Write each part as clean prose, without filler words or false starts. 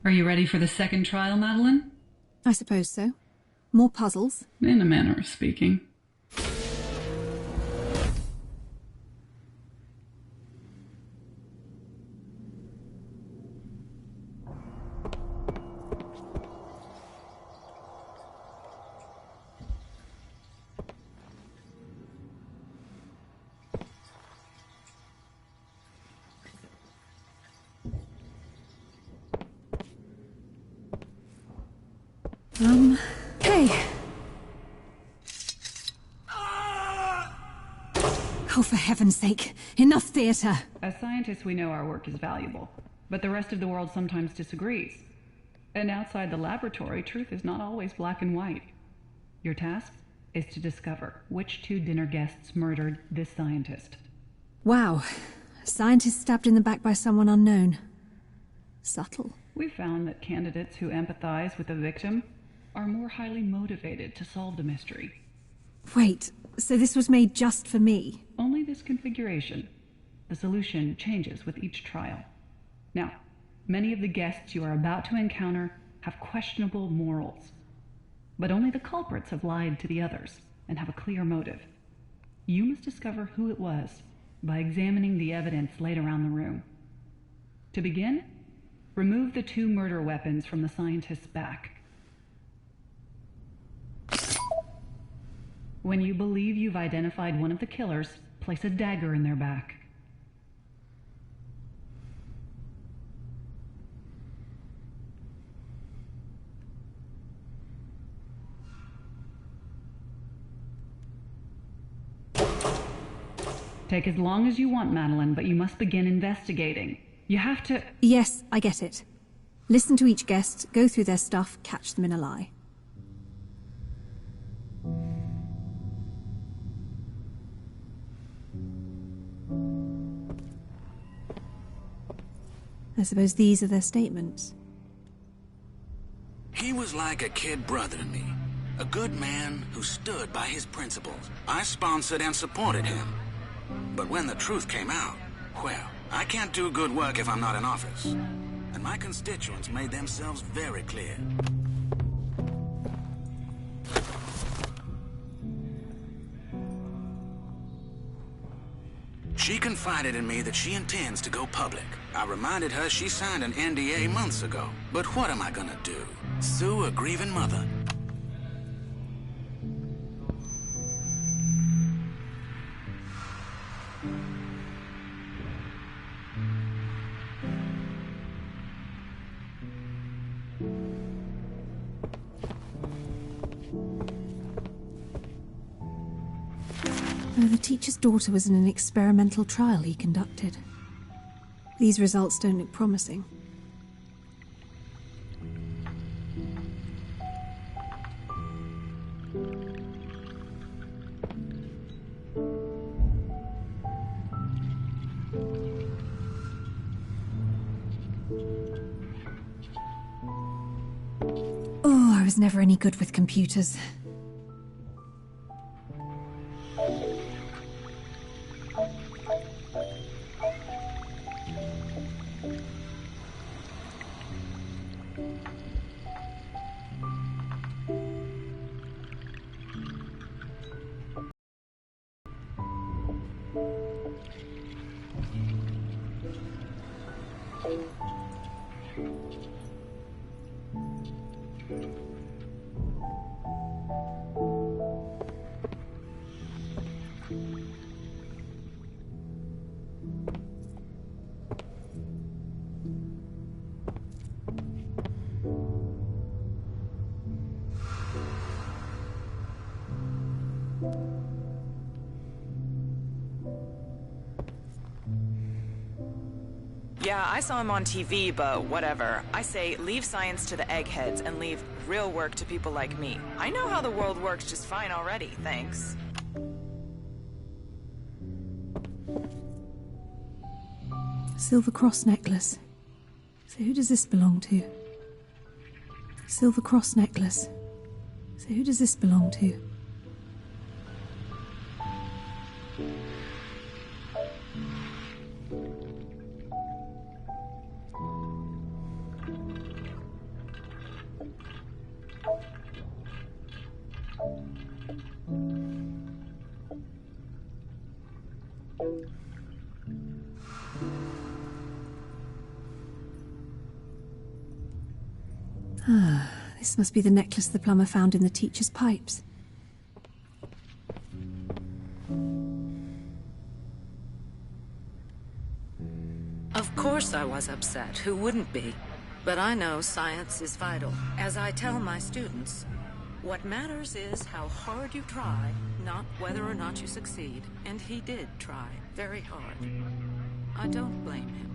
Are you ready for the second trial, Madeline? I suppose so. More puzzles? In a manner of speaking. Hey. Oh, for heaven's sake, enough theater. As scientists, we know our work is valuable, but the rest of the world sometimes disagrees. And outside the laboratory, truth is not always black and white. Your task is to discover which two dinner guests murdered this scientist. Wow. A scientist stabbed in the back by someone unknown. Subtle. We've found that candidates who empathize with the victim are more highly motivated to solve the mystery. Wait, so this was made just for me? Only this configuration. The solution changes with each trial. Now, many of the guests you are about to encounter have questionable morals. But only the culprits have lied to the others and have a clear motive. You must discover who it was by examining the evidence laid around the room. To begin, remove the two murder weapons from the scientist's back. When you believe you've identified one of the killers, place a dagger in their back. Take as long as you want, Madeline, but you must begin investigating. You have to... Yes, I get it. Listen to each guest, go through their stuff, catch them in a lie. I suppose these are their statements. He was like a kid brother to me. A good man who stood by his principles. I sponsored and supported him. But when the truth came out, well, I can't do good work if I'm not in office. And my constituents made themselves very clear. She confided in me that she intends to go public. I reminded her she signed an NDA months ago. But what am I gonna do? Sue a grieving mother? The teacher's daughter was in an experimental trial he conducted. These results don't look promising. Oh, I was never any good with computers. Yeah, I saw him on TV, but whatever. I say leave science to the eggheads and leave real work to people like me. I know how the world works just fine already, thanks. Silver cross necklace. So who does this belong to? Silver cross necklace. So who does this belong to? Ah, this must be the necklace the plumber found in the teacher's pipes. Of course I was upset. Who wouldn't be? But I know science is vital. As I tell my students, what matters is how hard you try, not whether or not you succeed. And he did try very hard. I don't blame him.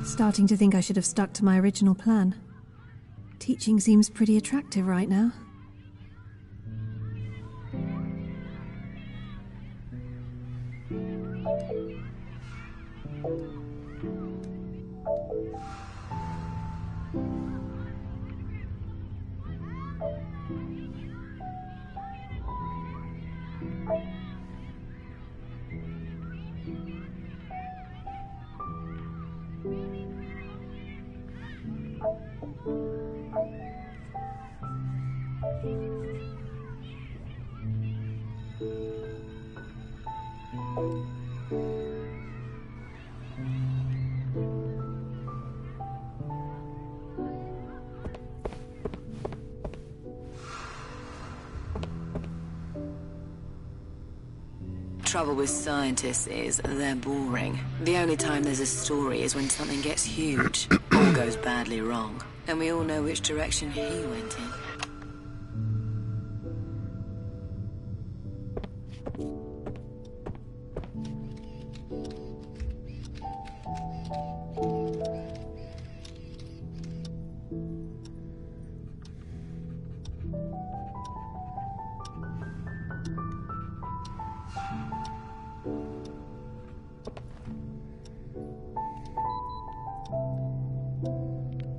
Starting to think I should have stuck to my original plan. Teaching seems pretty attractive right now. Trouble with scientists is they're boring. The only time there's a story is when something gets huge or goes badly wrong. And we all know which direction he went in.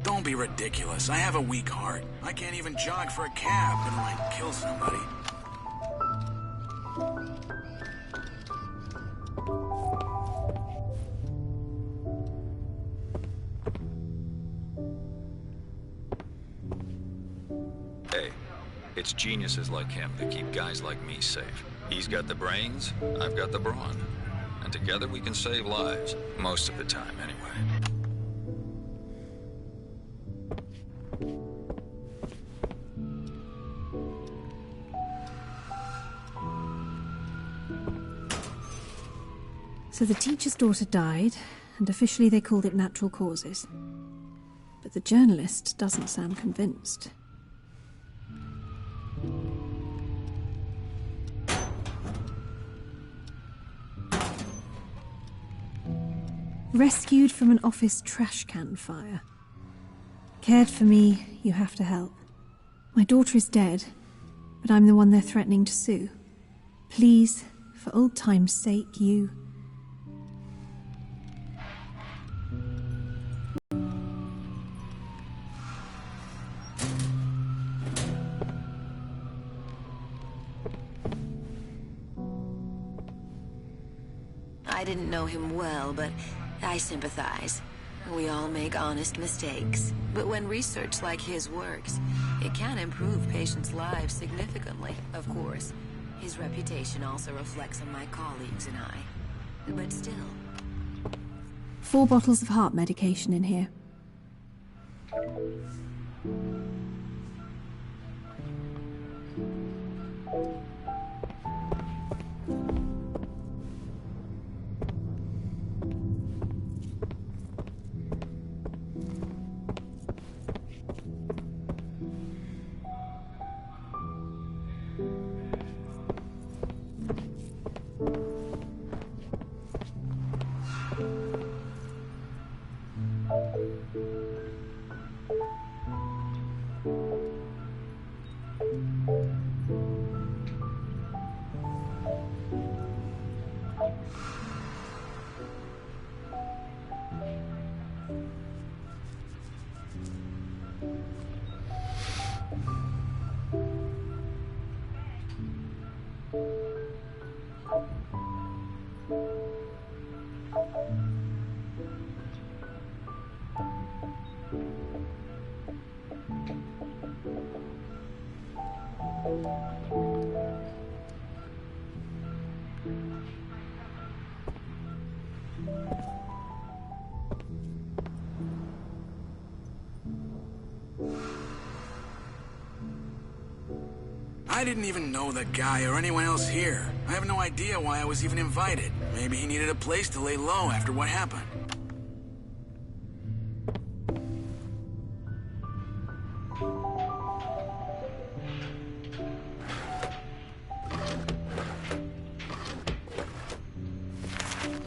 Don't be ridiculous. I have a weak heart. I can't even jog for a cab, never mind kill somebody. Hey, it's geniuses like him that keep guys like me safe. He's got the brains, I've got the brawn. And together we can save lives. Most of the time, anyway. So the teacher's daughter died, and officially they called it natural causes. But the journalist doesn't sound convinced. Rescued from an office trash can fire. Cared for me, you have to help. My daughter is dead, but I'm the one they're threatening to sue. Please, for old time's sake, you... I didn't know him well, but I sympathize. We all make honest mistakes. But when research like his works, it can improve patients' lives significantly, of course. His reputation also reflects on my colleagues and I. But still... 4 bottles of heart medication in here. I didn't even know that guy or anyone else here. I have no idea why I was even invited. Maybe he needed a place to lay low after what happened.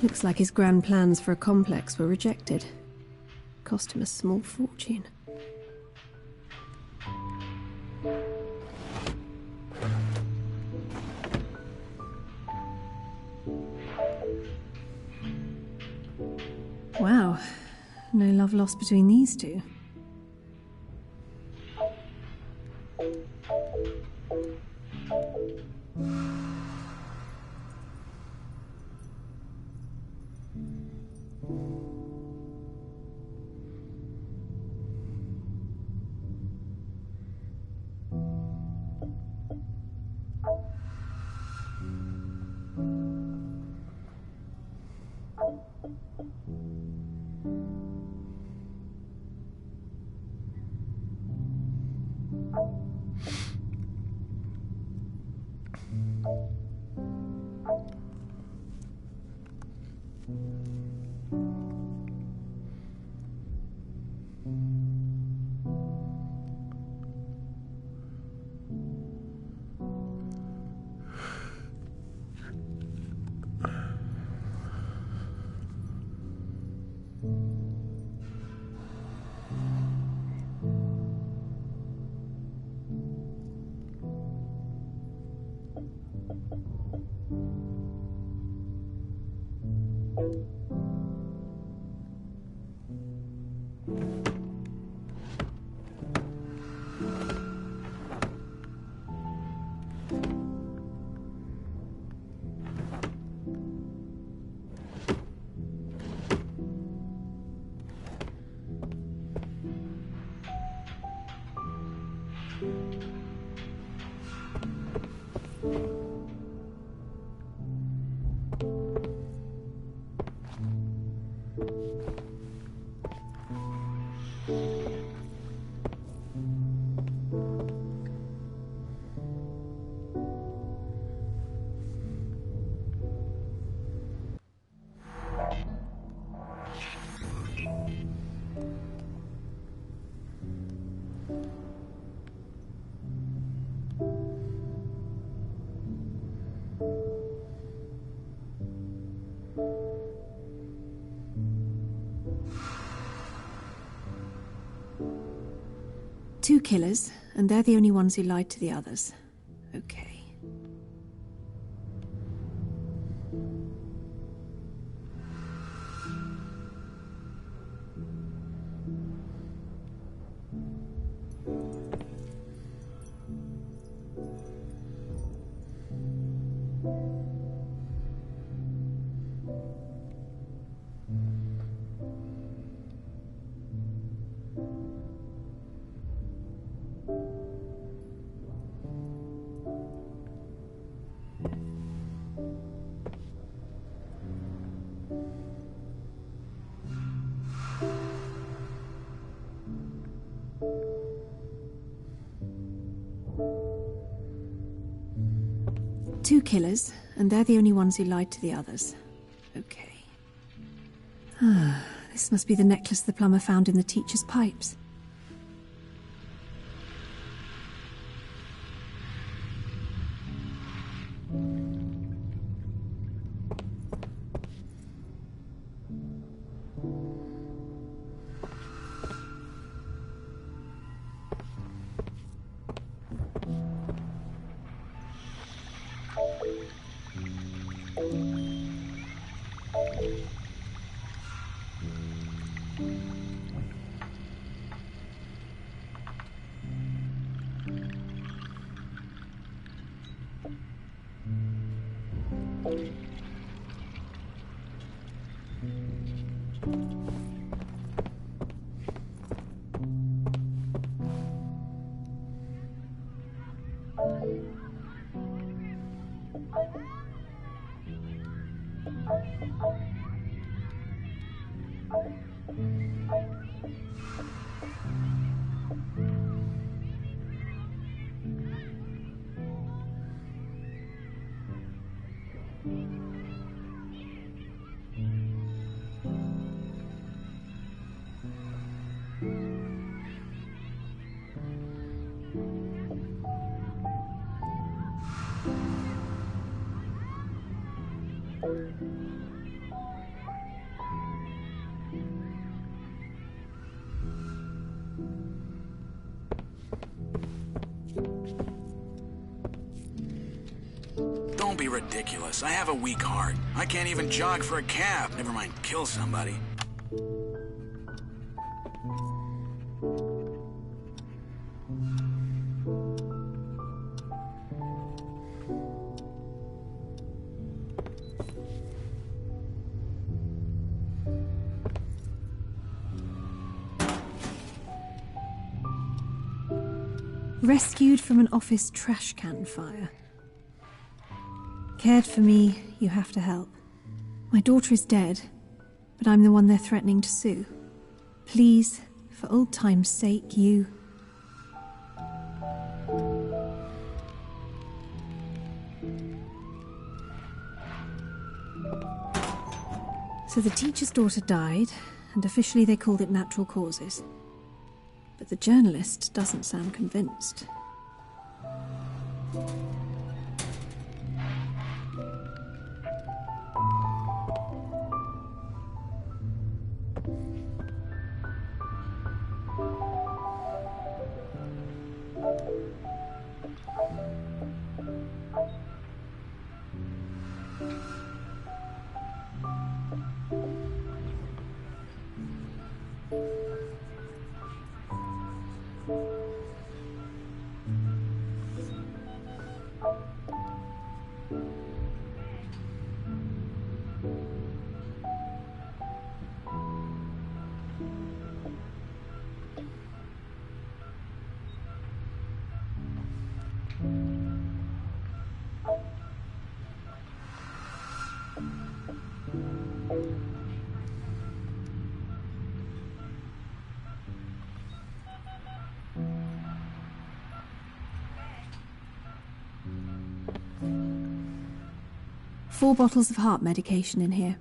Looks like his grand plans for a complex were rejected. Cost him a small fortune. Wow, no love lost between these two. Two killers, and they're the only ones who lied to the others. Okay. Two killers, and they're the only ones who lied to the others. Okay. Ah, this must be the necklace the plumber found in the teacher's pipes. Don't be ridiculous. I have a weak heart. I can't even jog for a cab, never mind kill somebody. Rescued from an office trash can fire. Cared for me, you have to help. My daughter is dead, but I'm the one they're threatening to sue. Please, for old time's sake, you... So the teacher's daughter died, and officially they called it natural causes. But the journalist doesn't sound convinced. Four bottles of heart medication in here.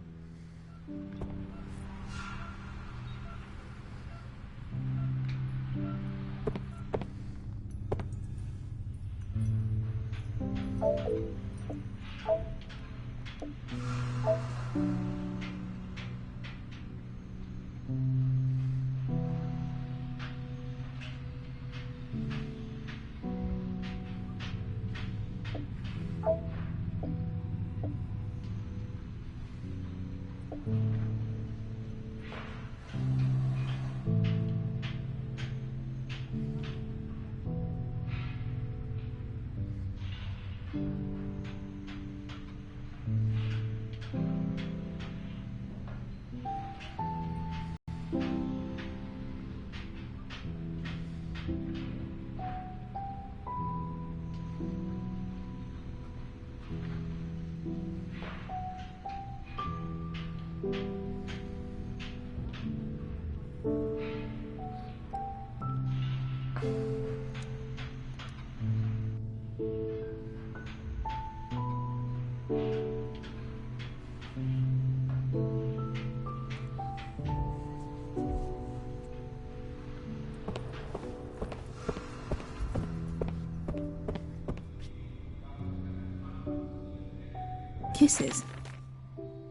Kisses.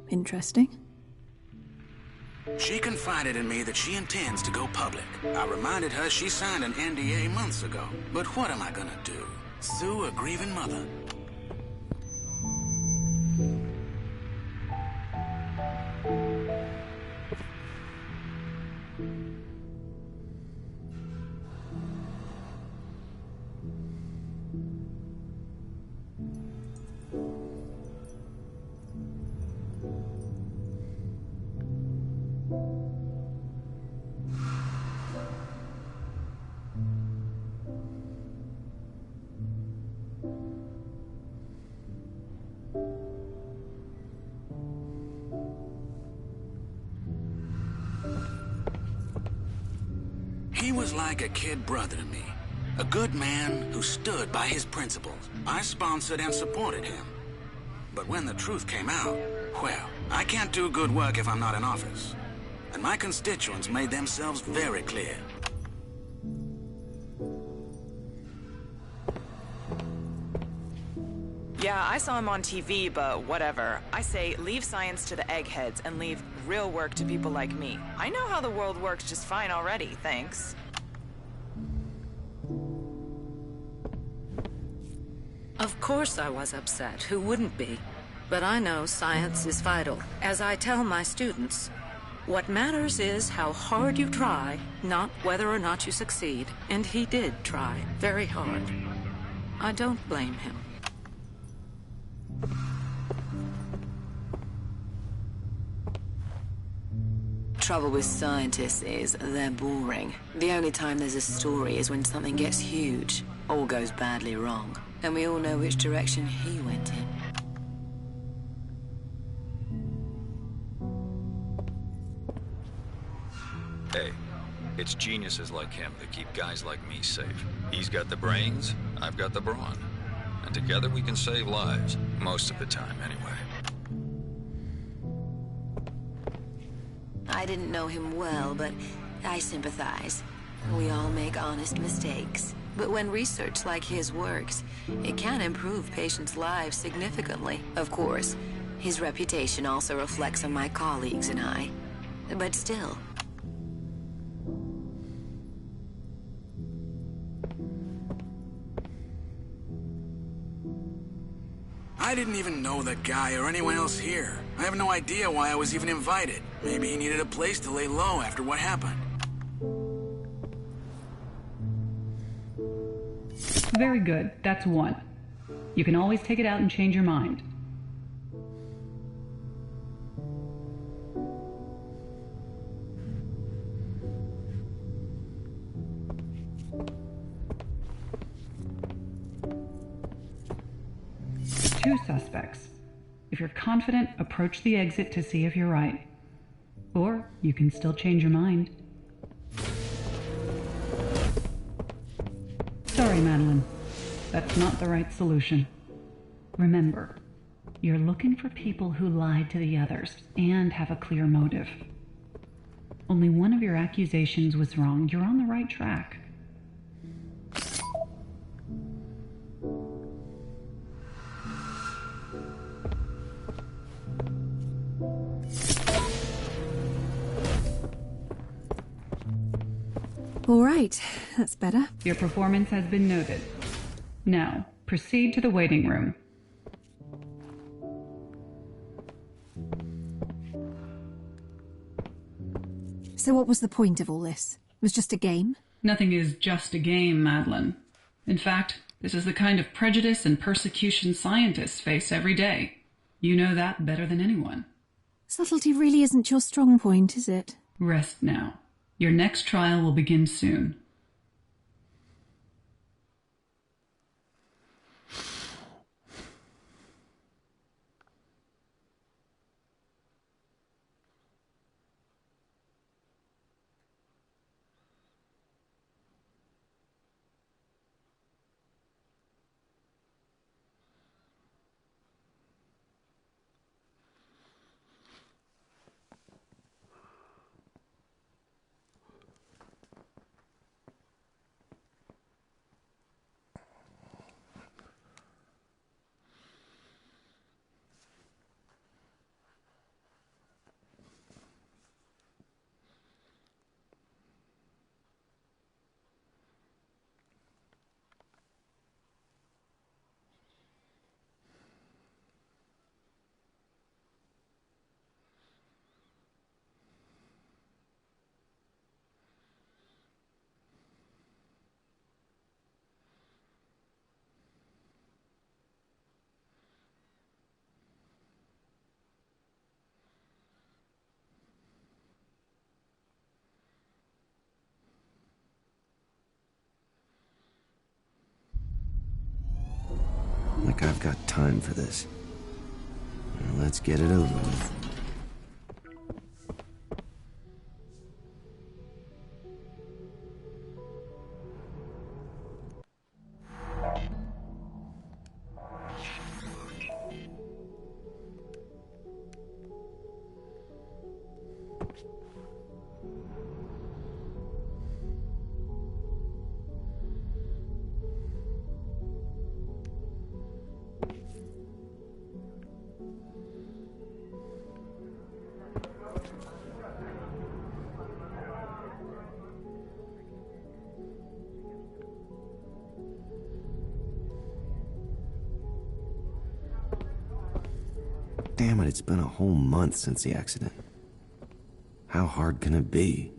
Interesting. She confided in me that she intends to go public. I reminded her she signed an NDA months ago. But what am I gonna do? Sue a grieving mother? He was like a kid brother to me. A good man who stood by his principles. I sponsored and supported him. But when the truth came out, well, I can't do good work if I'm not in office. And my constituents made themselves very clear. Yeah, I saw him on TV, but whatever. I say, leave science to the eggheads and leave real work to people like me. I know how the world works just fine already, thanks. Of course I was upset. Who wouldn't be? But I know science is vital. As I tell my students, what matters is how hard you try, not whether or not you succeed. And he did try very hard. I don't blame him. Trouble with scientists is they're boring. The only time there's a story is when something gets huge or goes badly wrong. And we all know which direction he went in. Hey, it's geniuses like him that keep guys like me safe. He's got the brains, I've got the brawn. And together we can save lives, most of the time anyway. I didn't know him well, but I sympathize. We all make honest mistakes. But when research like his works, it can improve patients' lives significantly. Of course, his reputation also reflects on my colleagues and I. But still. I didn't even know the guy or anyone else here. I have no idea why I was even invited. Maybe he needed a place to lay low after what happened. Very good. That's one. You can always take it out and change your mind. Two suspects. If you're confident, approach the exit to see if you're right. Or you can still change your mind. Sorry, Madeline. That's not the right solution. Remember, you're looking for people who lied to the others and have a clear motive. Only one of your accusations was wrong. You're on the right track. All right, that's better. Your performance has been noted. Now, proceed to the waiting room. So what was the point of all this? It was just a game? Nothing is just a game, Madeline. In fact, this is the kind of prejudice and persecution scientists face every day. You know that better than anyone. Subtlety really isn't your strong point, is it? Rest now. Your next trial will begin soon. Like I've got time for this. Let's get it over with. Damn it, it's been a whole month since the accident. How hard can it be?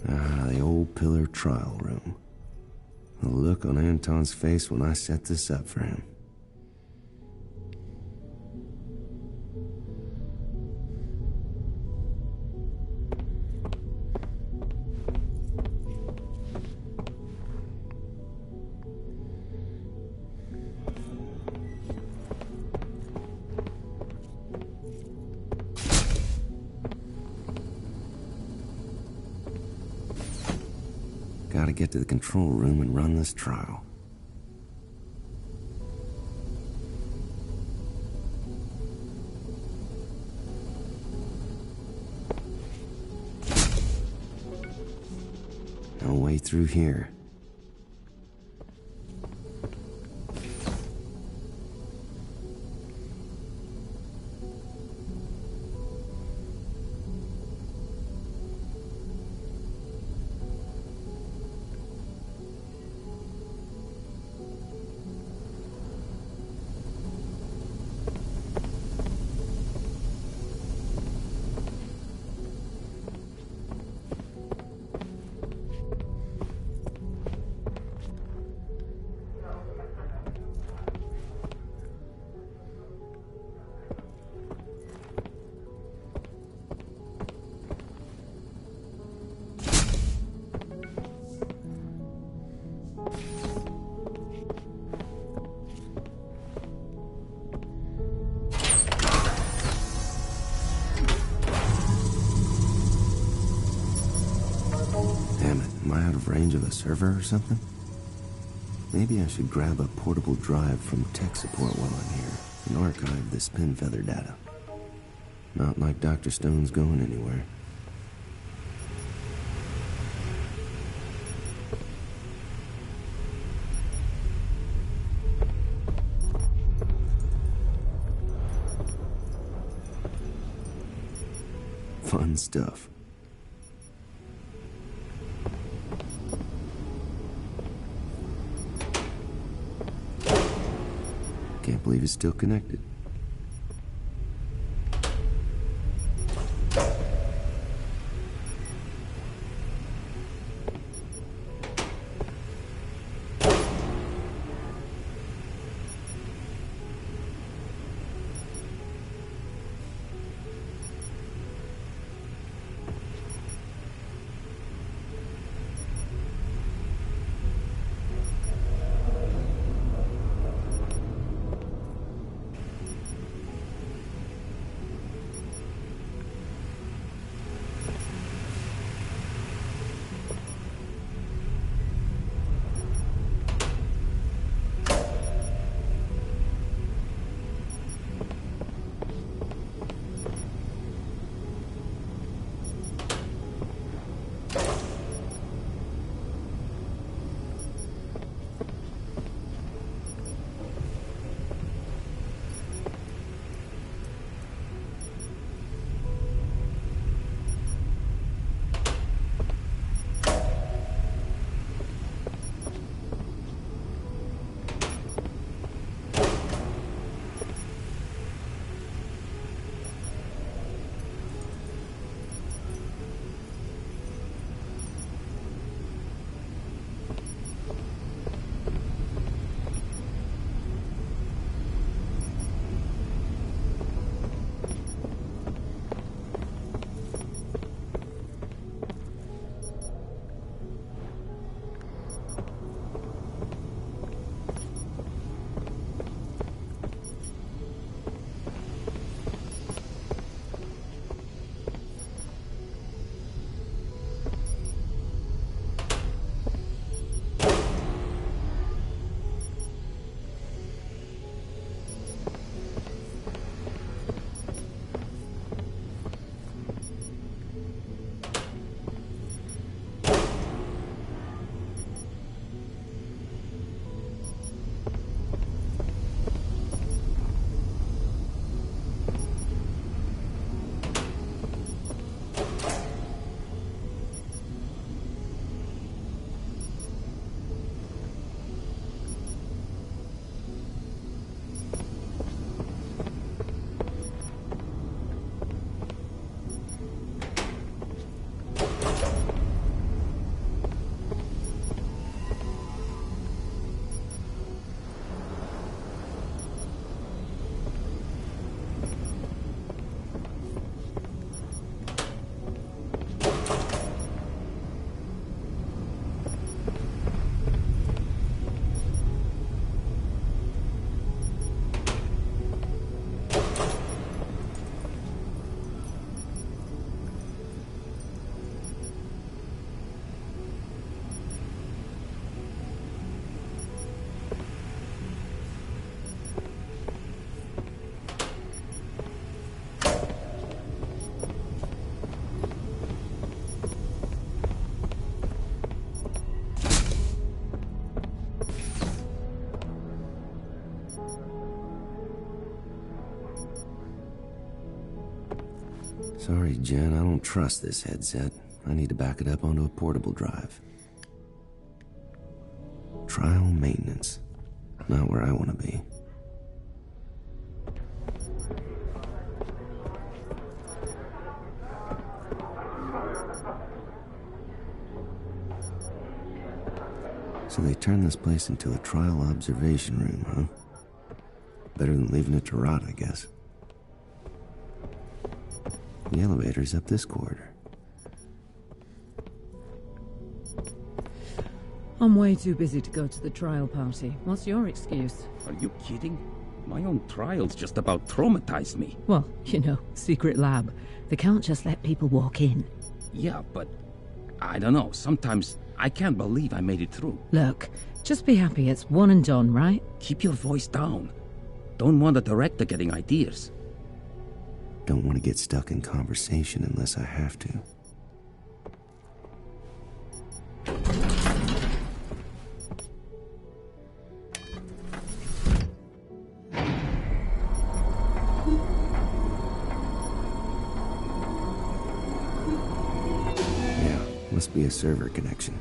Ah, the old pillar trial room. The look on Anton's face when I set this up for him. Gotta get to the control room and run this trial. No way through here. Am I out of range of a server or something? Maybe I should grab a portable drive from tech support while I'm here and archive this pin feather data. Not like Dr. Stone's going anywhere. Fun stuff. Can't believe it's still connected. Sorry, Jen, I don't trust this headset. I need to back it up onto a portable drive. Trial maintenance. Not where I want to be. So they turned this place into a trial observation room, huh? Better than leaving it to rot, I guess. The elevator's up this corridor. I'm way too busy to go to the trial party. What's your excuse? Are you kidding? My own trials just about traumatized me. Well, you know, secret lab. They can't just let people walk in. Yeah, but I don't know. Sometimes I can't believe I made it through. Look, just be happy it's one and done, right? Keep your voice down. Don't want the director getting ideas. Don't want to get stuck in conversation unless I have to. Yeah, must be a server connection.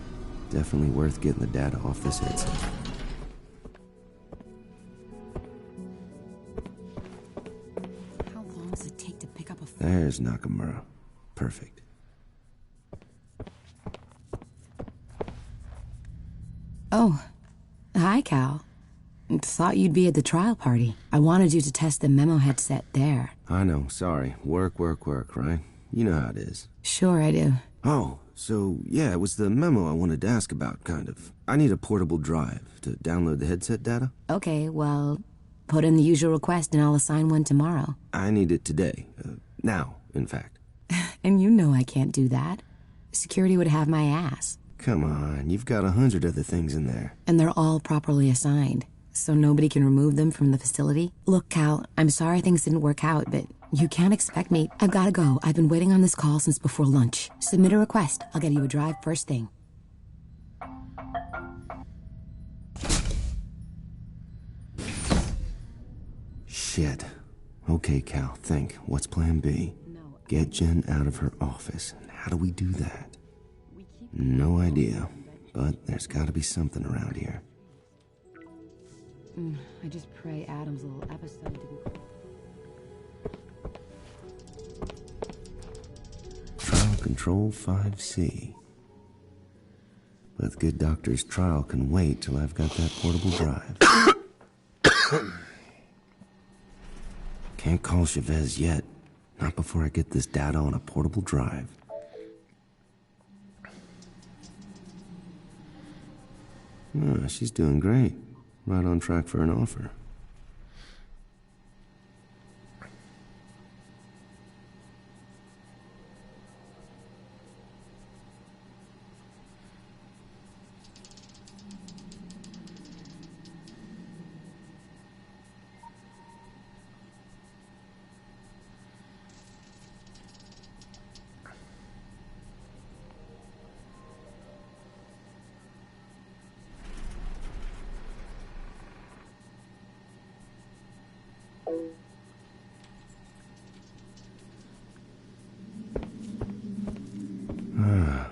Definitely worth getting the data off this headset. There's Nakamura. Perfect. Oh, hi, Cal. Thought you'd be at the trial party. I wanted you to test the memo headset there. I know, sorry. Work, right? You know how it is. Sure, I do. Oh, so yeah, it was the memo I wanted to ask about, kind of. I need a portable drive to download the headset data. Okay, well, put in the usual request and I'll assign one tomorrow. I need it today. Now, in fact. And you know I can't do that. Security would have my ass. Come on, you've got 100 other things in there. And they're all properly assigned, so nobody can remove them from the facility. Look, Cal, I'm sorry things didn't work out, but you can't expect me. I've gotta go. I've been waiting on this call since before lunch. Submit a request. I'll get you a drive first thing. Shit. Okay, Cal, think. What's plan B? Get Jen out of her office. How do we do that? No idea. But there's gotta be something around here. I just pray Adam's little episode didn't... Trial Control 5C. But the good doctor's trial can wait till I've got that portable drive. Can't call Chavez yet. Not before I get this data on a portable drive. Ah, she's doing great. Right on track for an offer.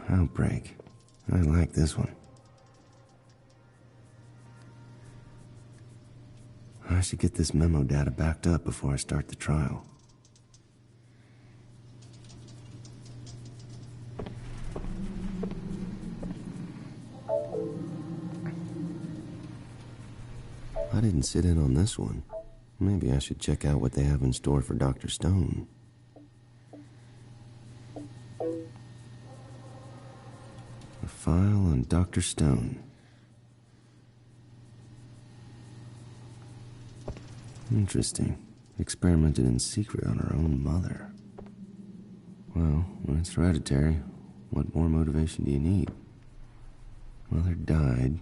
Outbreak. I like this one. I should get this memo data backed up before I start the trial. I didn't sit in on this one. Maybe I should check out what they have in store for Dr. Stone. A file on Dr. Stone. Interesting. Experimented in secret on her own mother. Well, when it's hereditary, what more motivation do you need? Mother died.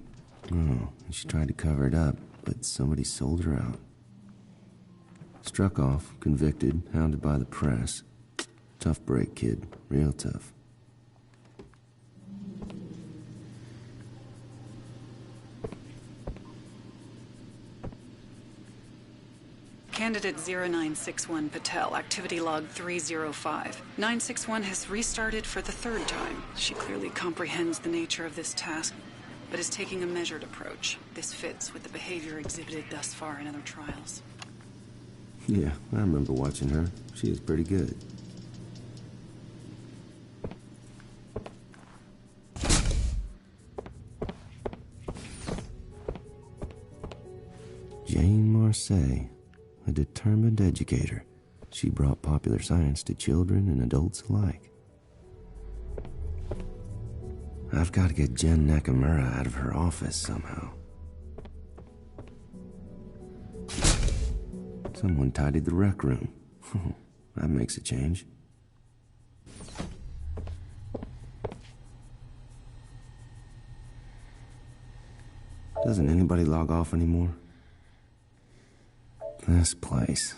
Oh, and she tried to cover it up, but somebody sold her out. Struck off, convicted, hounded by the press. Tough break, kid. Real tough. Candidate 0961 Patel, activity log 305. 961 has restarted for the third time. She clearly comprehends the nature of this task, but is taking a measured approach. This fits with the behavior exhibited thus far in other trials. Yeah, I remember watching her. She was pretty good. Jane Marseille, a determined educator. She brought popular science to children and adults alike. I've got to get Jen Nakamura out of her office somehow. Someone tidied the rec room. That makes a change. Doesn't anybody log off anymore? This place.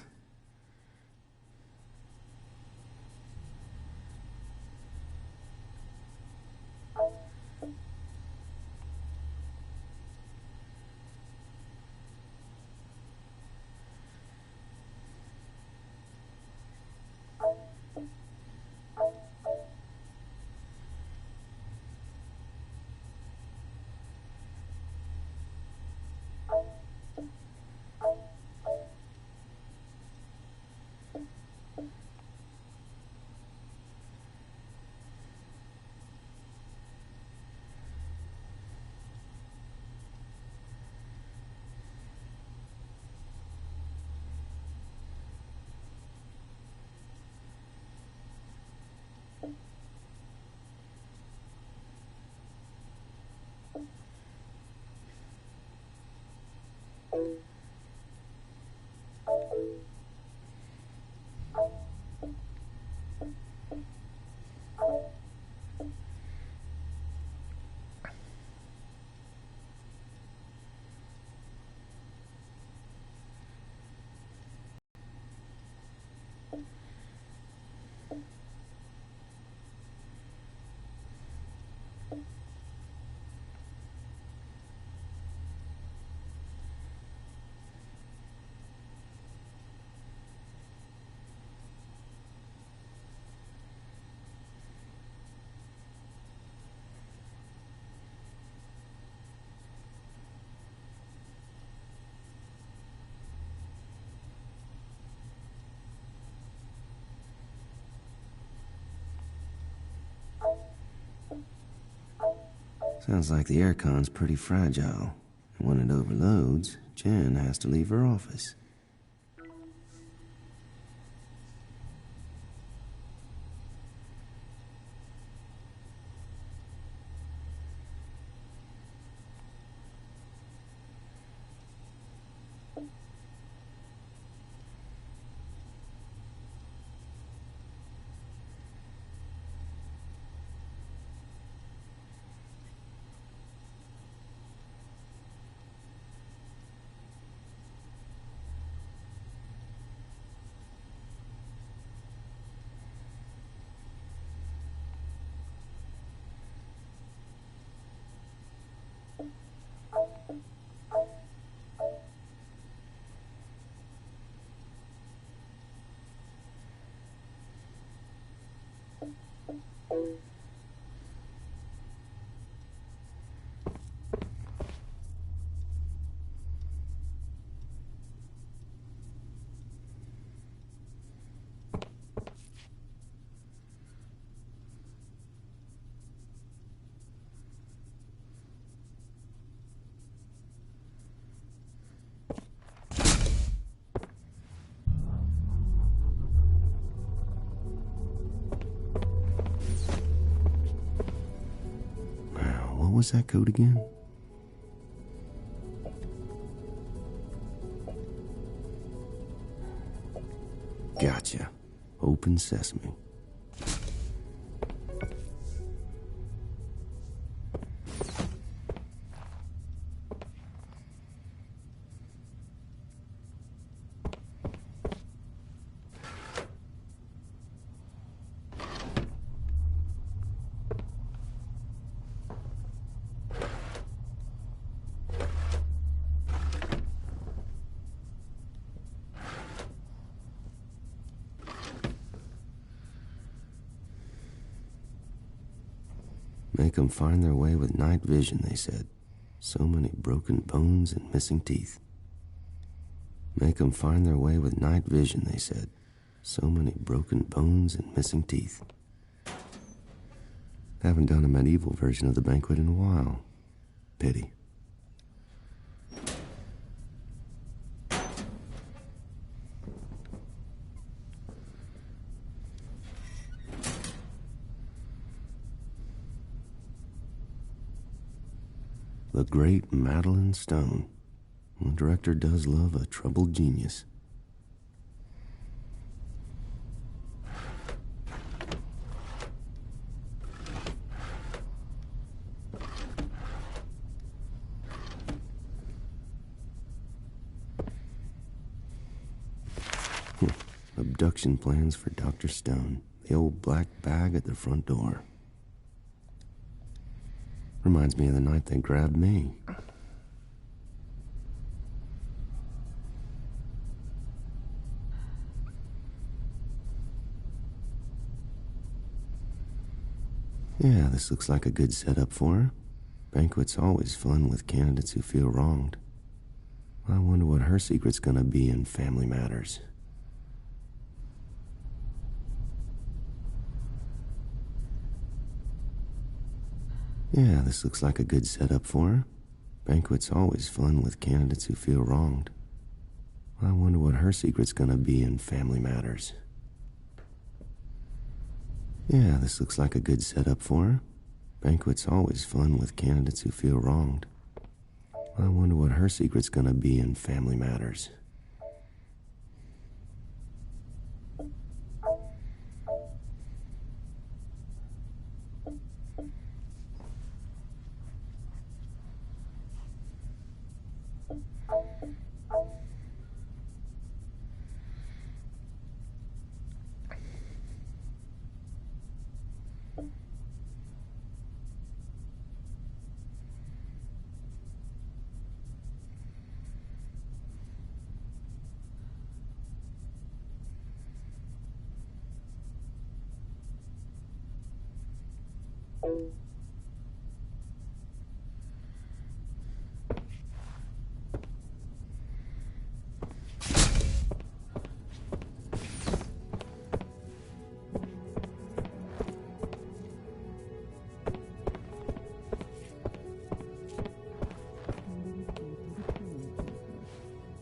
Sounds like the aircon's pretty fragile. And when it overloads, Jen has to leave her office. What was that code again? Gotcha. Open sesame. Make 'em find their way with night vision, they said. So many broken bones and missing teeth. Make 'em find their way with night vision, they said. So many broken bones and missing teeth. Haven't done a medieval version of the banquet in a while. Pity. The great Madeline Stone. The director does love a troubled genius. Abduction plans for Dr. Stone. The old black bag at the front door. Reminds me of the night they grabbed me. Yeah, this looks like a good setup for her. Banquet's always fun with candidates who feel wronged. I wonder what her secret's gonna be in Family Matters. Yeah, this looks like a good setup for her. Banquet's always fun with candidates who feel wronged. I wonder what her secret's gonna be in Family Matters. Yeah, this looks like a good setup for her. Banquet's always fun with candidates who feel wronged. I wonder what her secret's gonna be in Family Matters.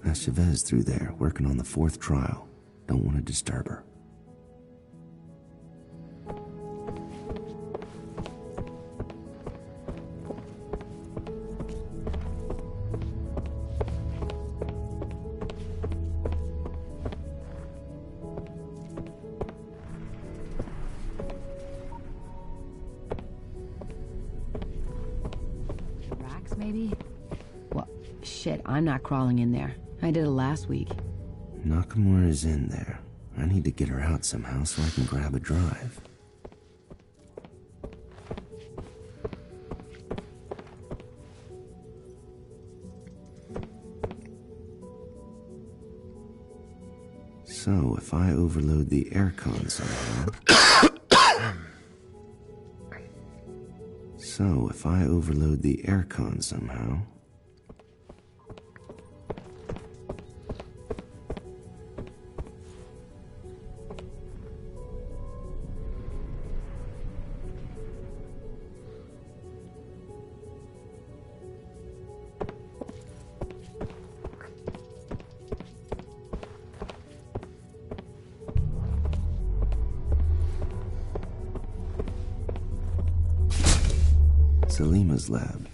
That's Chavez through there, working on the 4th trial. Don't want to disturb her. Racks, maybe? Well, shit, I'm not crawling in there. I did it last week. Nakamura's in there. I need to get her out somehow so I can grab a drive. So, if I overload the aircon somehow... So, if I overload the aircon somehow... Salima's lab.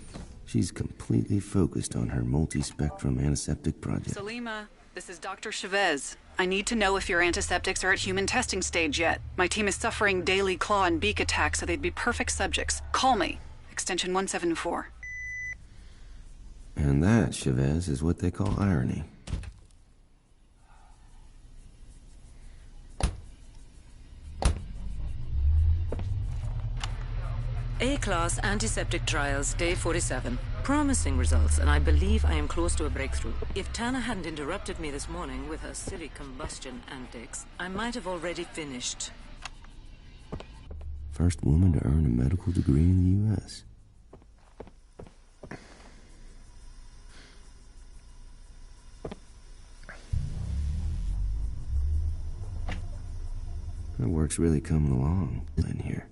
She's completely focused on her multi-spectrum antiseptic project. Salima, this is Dr. Chavez. I need to know if your antiseptics are at human testing stage yet. My team is suffering daily claw and beak attacks, so they'd be perfect subjects. Call me. Extension 174. And that, Chavez, is what they call irony. A-class antiseptic trials, day 47. Promising results, and I believe I am close to a breakthrough. If Tana hadn't interrupted me this morning with her silly combustion antics, I might have already finished. First woman to earn a medical degree in the U.S. Her work's really coming along in here.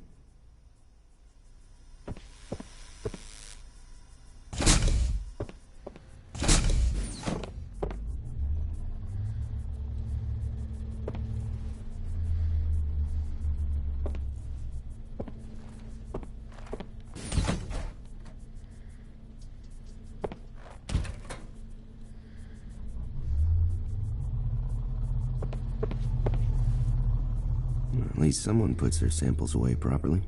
At least someone puts their samples away properly.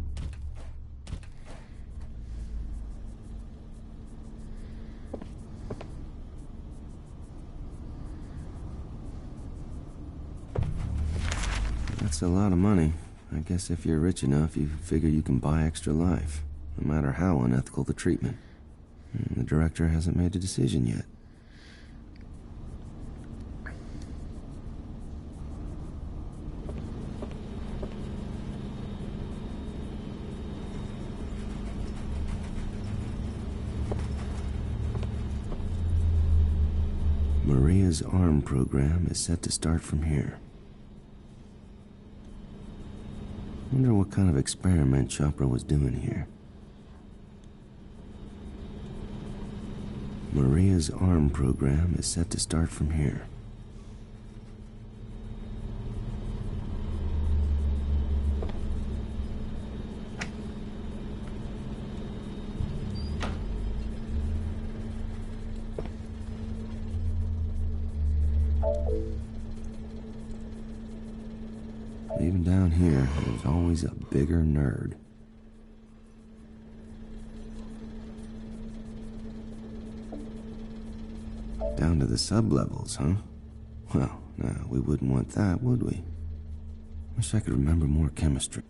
That's a lot of money. I guess if you're rich enough, you figure you can buy extra life, no matter how unethical the treatment. And the director hasn't made a decision yet. Maria's ARM program is set to start from here. Wonder what kind of experiment Chopra was doing here. Maria's ARM program is set to start from here. Even down here, there's always a bigger nerd. Down to the sublevels, huh? Well, no, we wouldn't want that, would we? Wish I could remember more chemistry.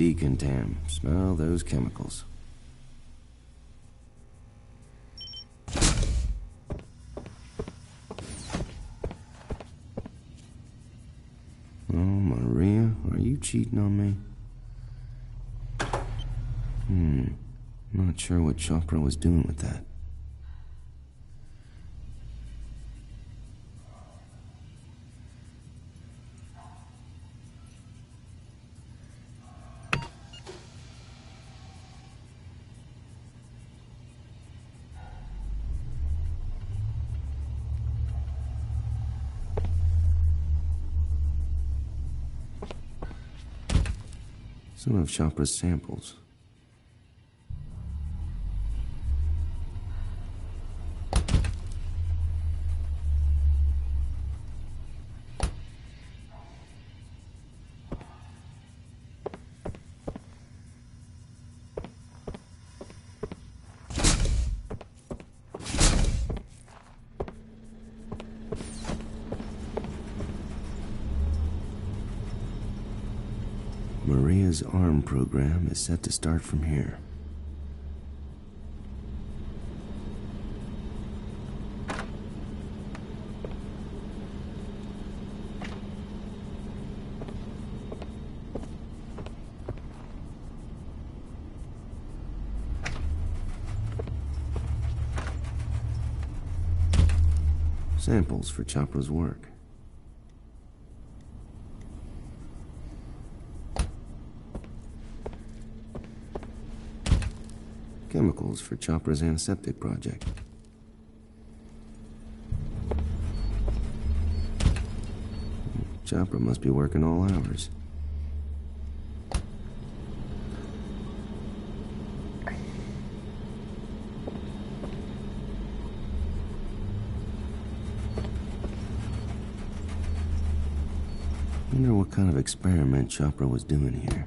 Decontam. Smell those chemicals. Oh, Maria, are you cheating on me? Not sure what Chopra was doing with that. Some of Chopra's samples. Maria's ARM program is set to start from here. Samples for Chopra's work. Chemicals for Chopra's antiseptic project. Chopra must be working all hours. Wonder what kind of experiment Chopra was doing here.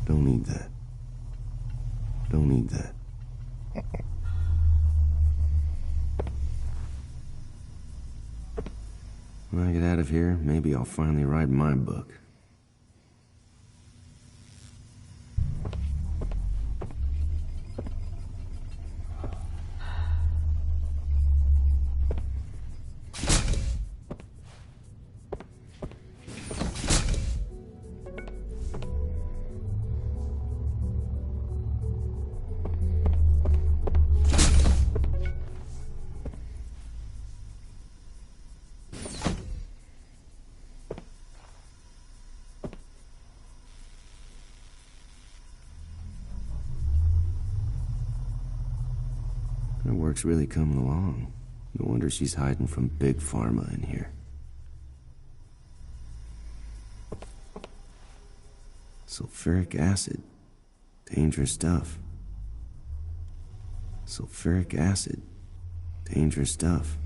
Don't need that. Don't need that. When I get out of here, maybe I'll finally write my book. Her work's really coming along. No wonder she's hiding from Big Pharma in here. Sulfuric acid. Dangerous stuff. Sulfuric acid. Dangerous stuff.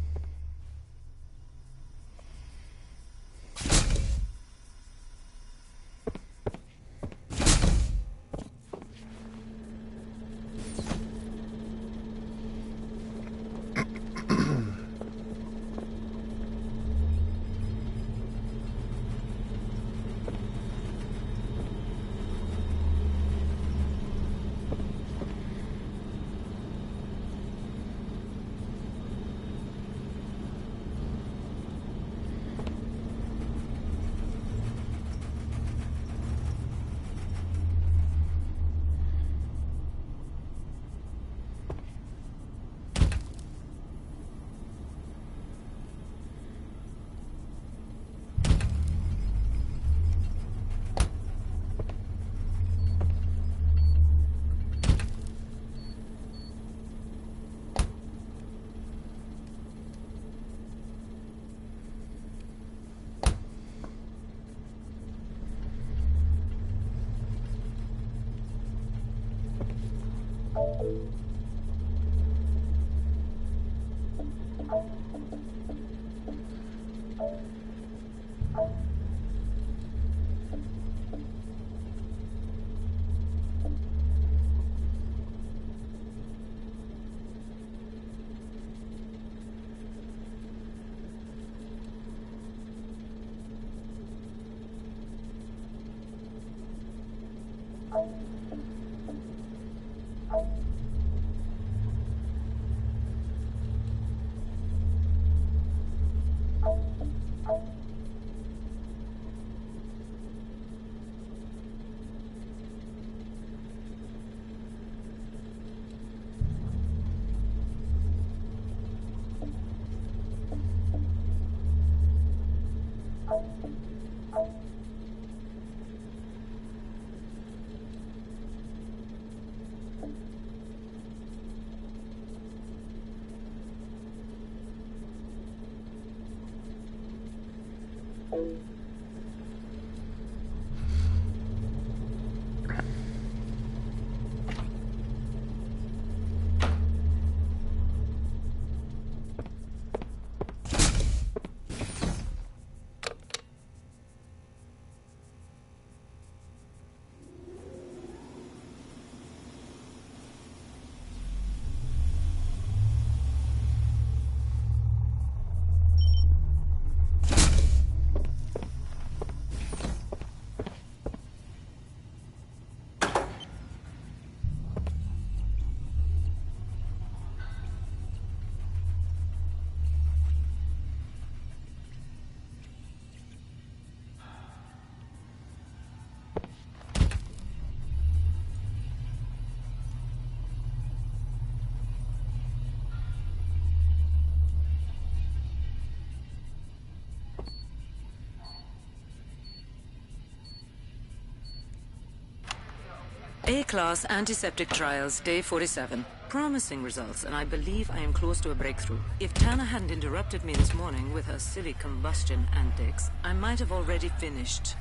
A-class antiseptic trials, day 47. Promising results, and I believe I am close to a breakthrough. If Tana hadn't interrupted me this morning with her silly combustion antics, I might have already finished.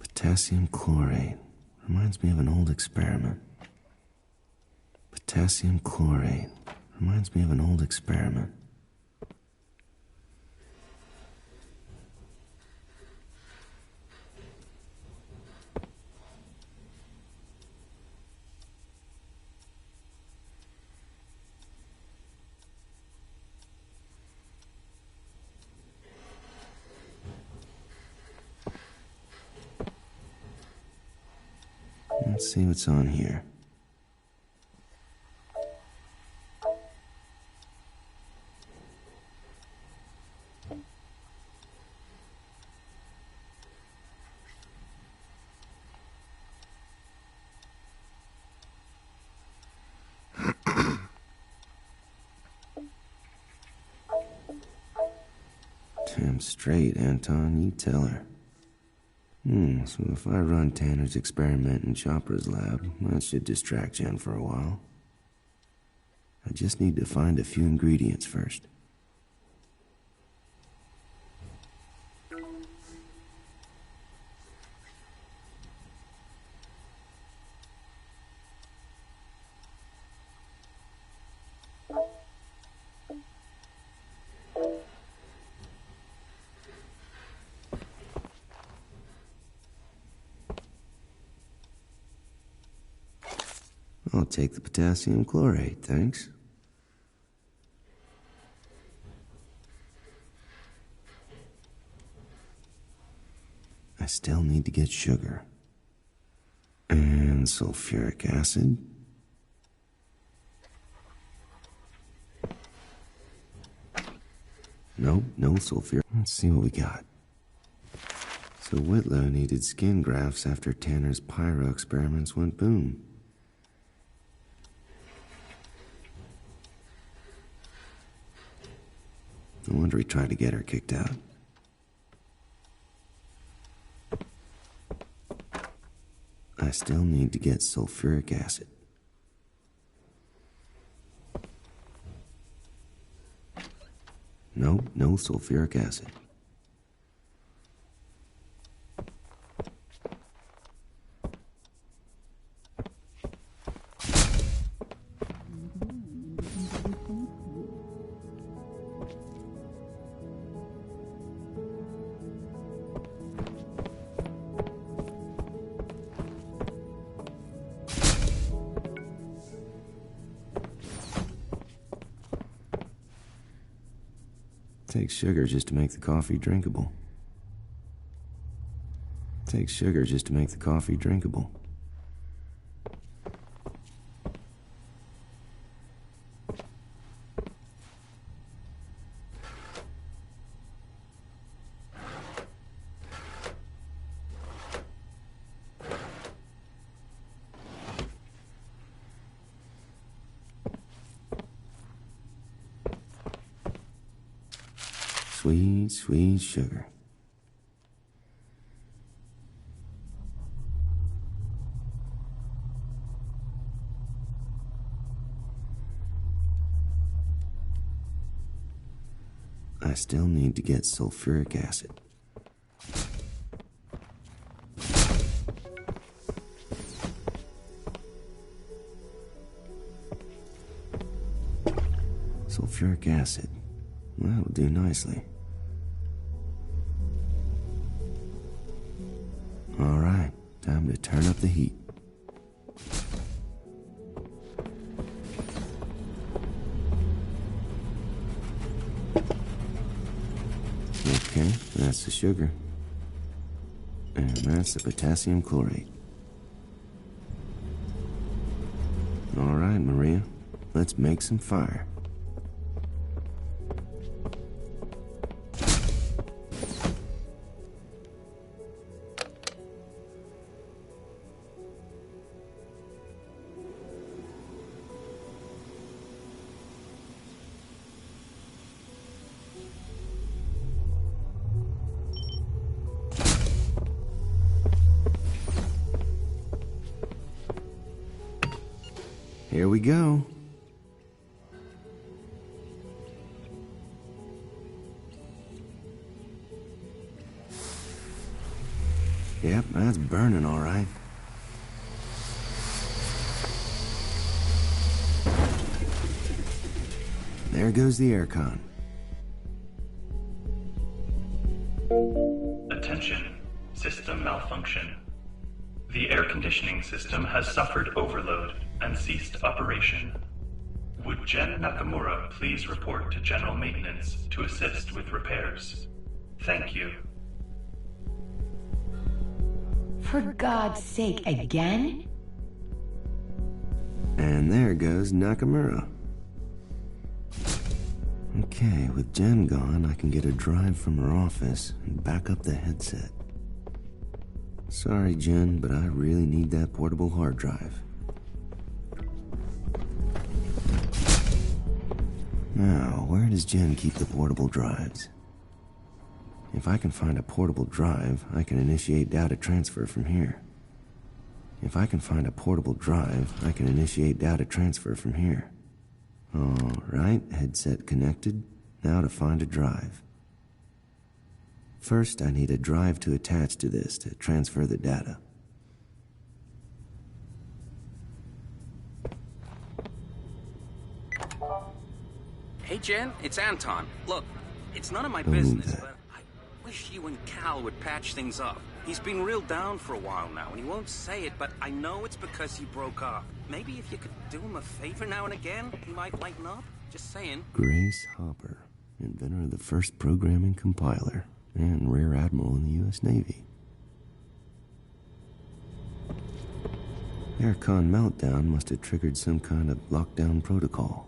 Potassium chlorate. Reminds me of an old experiment. Potassium chlorate. Reminds me of an old experiment. Let's see what's on here. Damn straight, Anton, you tell her. So if I run Tanner's experiment in Chopra's lab, that should distract Jen for a while. I just need to find a few ingredients first. I'll take the potassium chlorate, thanks. I still need to get sugar. And sulfuric acid. Nope, no sulfuric. Let's see what we got. So Whitlow needed skin grafts after Tanner's pyro experiments went boom. No wonder he tried to get her kicked out. I still need to get sulfuric acid. Nope, no sulfuric acid. Takes sugar just to make the coffee drinkable. Takes sugar just to make the coffee drinkable. Sweet, sweet sugar. I still need to get sulfuric acid. Sulfuric acid. That'll do nicely. All right, time to turn up the heat. Okay, that's the sugar. And that's the potassium chlorate. All right, Maria, let's make some fire. Here we go. Yep, that's burning all right. There goes the aircon. Attention, system malfunction. The air conditioning system has suffered overload and ceased operation. Would Jen Nakamura please report to General Maintenance to assist with repairs? Thank you. For God's sake, again? And there goes Nakamura. Okay, with Jen gone, I can get a drive from her office and back up the headset. Sorry, Jen, but I really need that portable hard drive. Now, where does Jen keep the portable drives? If I can find a portable drive, I can initiate data transfer from here. If I can find a portable drive, I can initiate data transfer from here. All right, headset connected. Now to find a drive. First, I need a drive to attach to this to transfer the data. Hey, Jen, it's Anton. Look, it's none of my business, but I wish you and Cal would patch things up. He's been real down for a while now, and he won't say it, but I know it's because you broke up. Maybe if you could do him a favor now and again, he might lighten up. Just saying. Grace Hopper, inventor of the first programming compiler and Rear Admiral in the U.S. Navy. Aircon meltdown must have triggered some kind of lockdown protocol.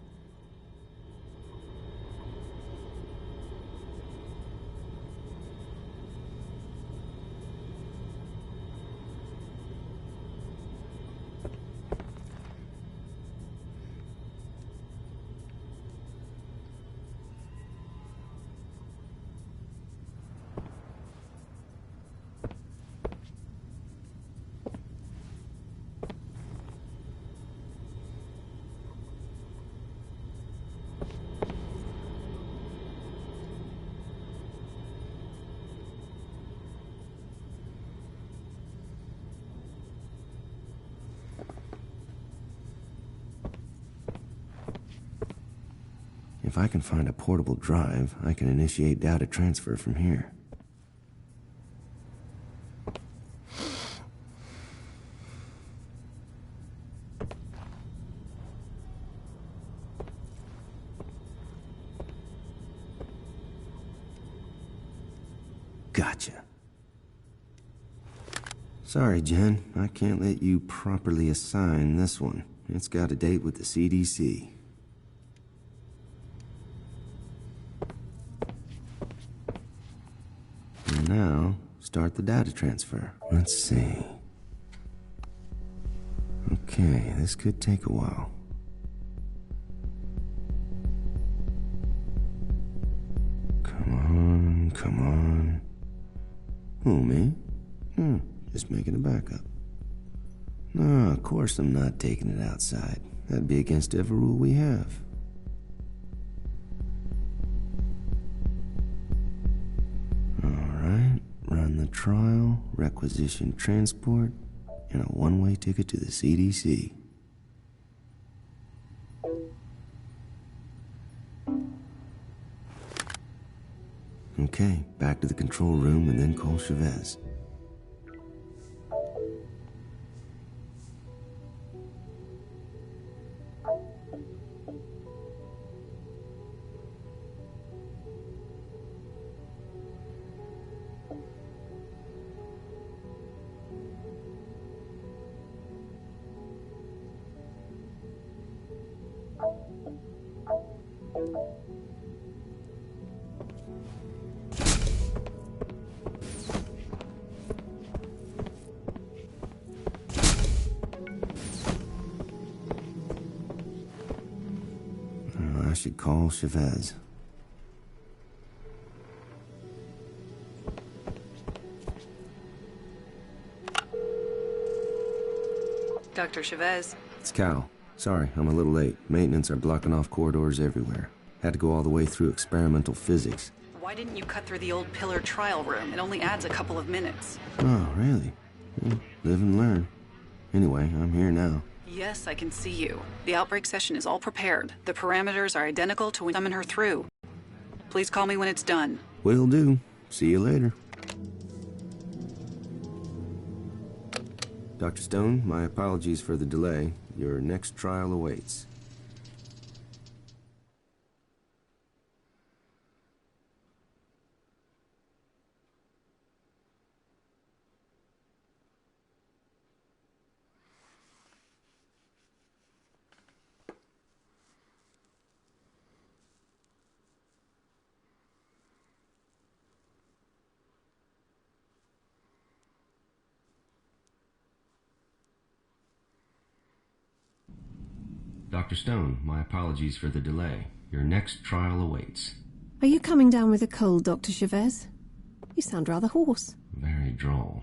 If I can find a portable drive, I can initiate data transfer from here. Gotcha. Sorry, Jen. I can't let you properly assign this one. It's got a date with the CDC. And now, start the data transfer. Let's see. Okay, this could take a while. Come on. Who, me? Just making a backup. No, of course I'm not taking it outside. That'd be against every rule we have. Alright, run the trial, requisition transport, and a one-way ticket to the CDC. Okay, back to the control room and then call Chavez. I should call Chavez. Dr. Chavez. It's Cal. Sorry, I'm a little late. Maintenance are blocking off corridors everywhere. Had to go all the way through experimental physics. Why didn't you cut through the old pillar trial room? It only adds a couple of minutes. Oh, really? Well, live and learn. Anyway, I'm here now. Yes, I can see you. The outbreak session is all prepared. The parameters are identical to when summon her through. Please call me when it's done. Will do. See you later. Dr. Stone, my apologies for the delay. Your next trial awaits. Dr. Stone, my apologies for the delay. Your next trial awaits. Are you coming down with a cold, Dr. Chavez? You sound rather hoarse. Very droll.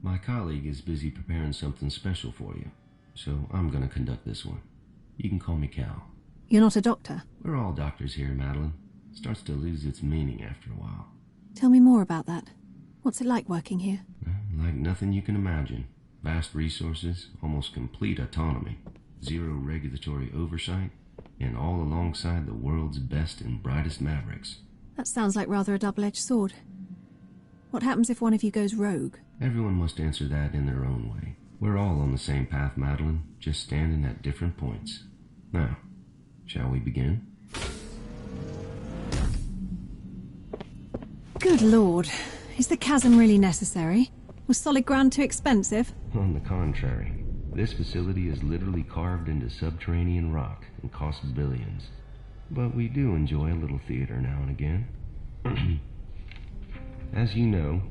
My colleague is busy preparing something special for you, so I'm going to conduct this one. You can call me Cal. You're not a doctor? We're all doctors here, Madeline. It starts to lose its meaning after a while. Tell me more about that. What's it like working here? Like nothing you can imagine. Vast resources, almost complete autonomy. Zero regulatory oversight, and all alongside the world's best and brightest mavericks. That sounds like rather a double-edged sword. What happens if one of you goes rogue? Everyone must answer that in their own way. We're all on the same path, Madeline, just standing at different points. Now, shall we begin? Good Lord. Is the chasm really necessary? Was solid ground too expensive? On the contrary. This facility is literally carved into subterranean rock and costs billions. But we do enjoy a little theater now and again. As you know,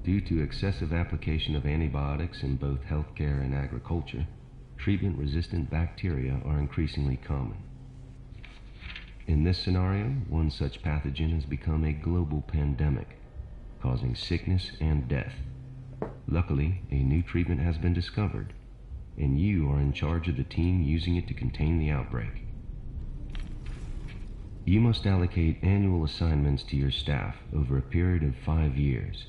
due to excessive application of antibiotics in both healthcare and agriculture, treatment-resistant bacteria are increasingly common. In this scenario, one such pathogen has become a global pandemic, causing sickness and death. Luckily, a new treatment has been discovered, and you are in charge of the team using it to contain the outbreak. You must allocate annual assignments to your staff over a period of 5 years.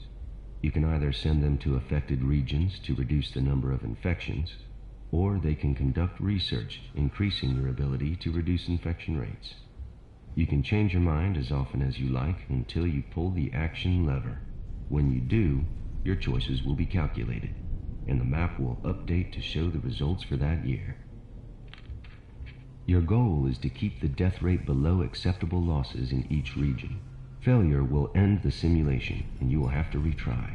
You can either send them to affected regions to reduce the number of infections, or they can conduct research, increasing your ability to reduce infection rates. You can change your mind as often as you like until you pull the action lever. When you do, your choices will be calculated, and the map will update to show the results for that year. Your goal is to keep the death rate below acceptable losses in each region. Failure will end the simulation, and you will have to retry.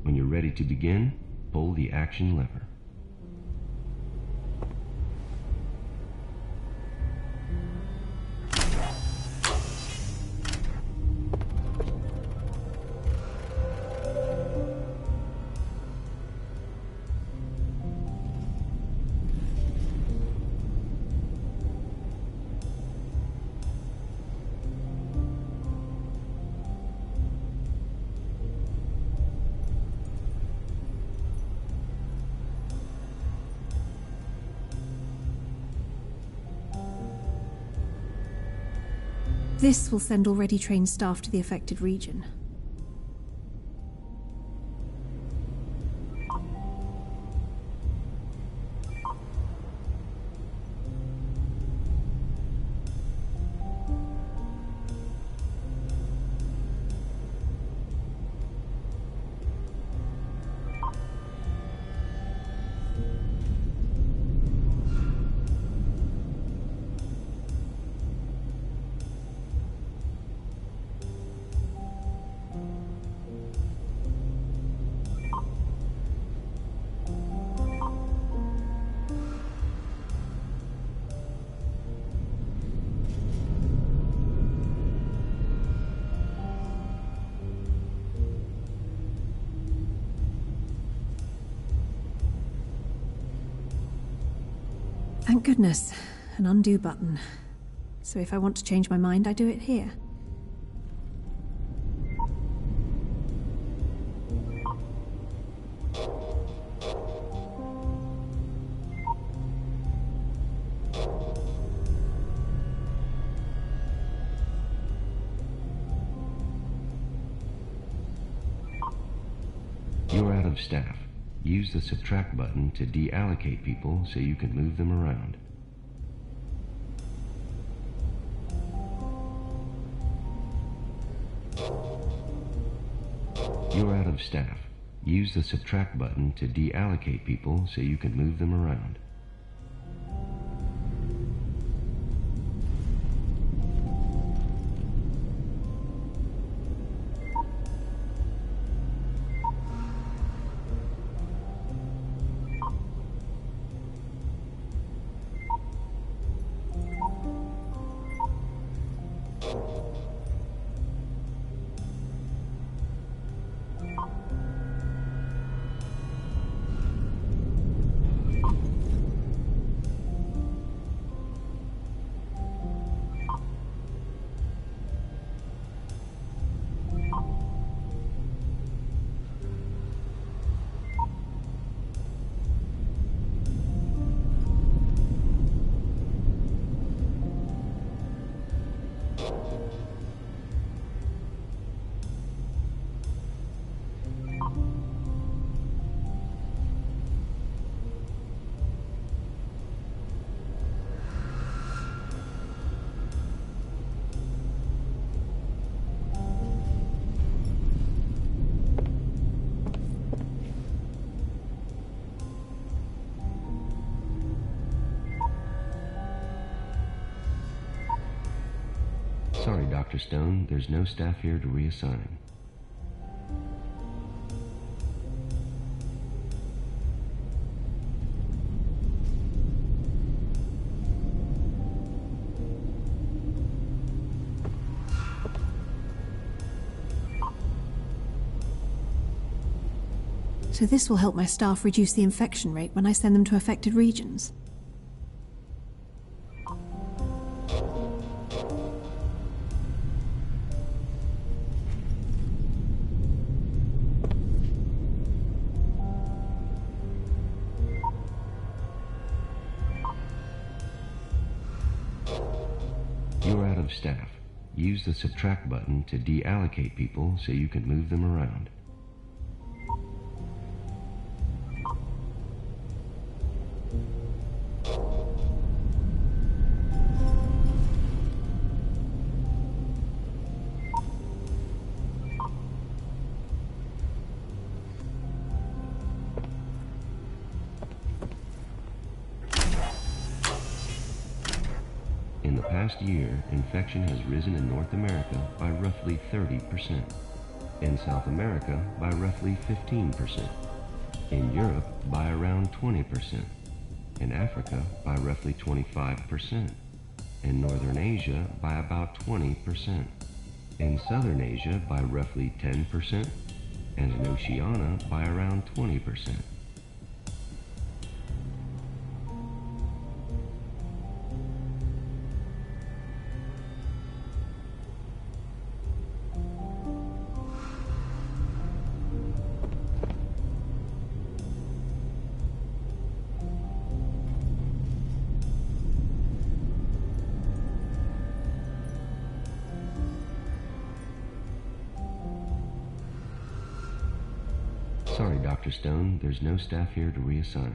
When you're ready to begin, pull the action lever. This will send already trained staff to the affected region. Thank goodness, an undo button. So if I want to change my mind, I do it here. You're out of staff. Use the subtract button to deallocate people so you can move them around. You're out of staff. Use the subtract button to deallocate people so you can move them around. Sorry, Dr. Stone, there's no staff here to reassign. So this will help my staff reduce the infection rate when I send them to affected regions. You're out of staff. Use the subtract button to deallocate people so you can move them around. In the past, last year, infection has risen in North America by roughly 30%, in South America by roughly 15%, in Europe by around 20%, in Africa by roughly 25%, in Northern Asia by about 20%, in Southern Asia by roughly 10%, and in Oceania by around 20%. Sorry, Dr. Stone, there's no staff here to reassign.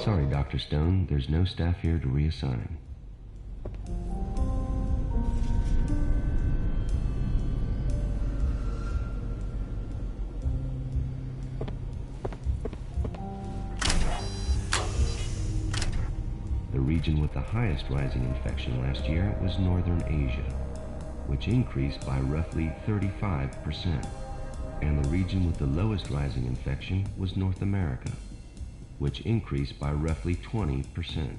Sorry, Dr. Stone, there's no staff here to reassign. The region with the highest rising infection last year was Northern Asia, which increased by roughly 35%, and the region with the lowest rising infection was North America, which increased by roughly 20%.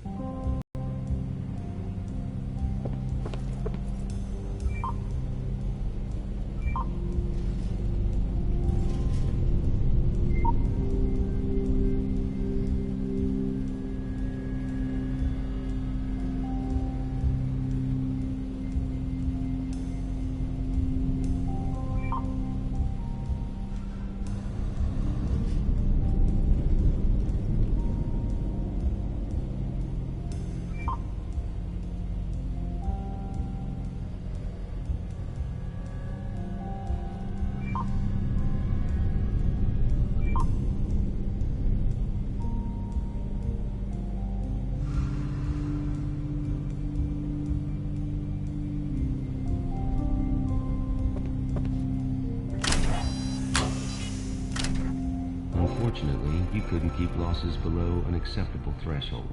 Unfortunately, you couldn't keep losses below an acceptable threshold.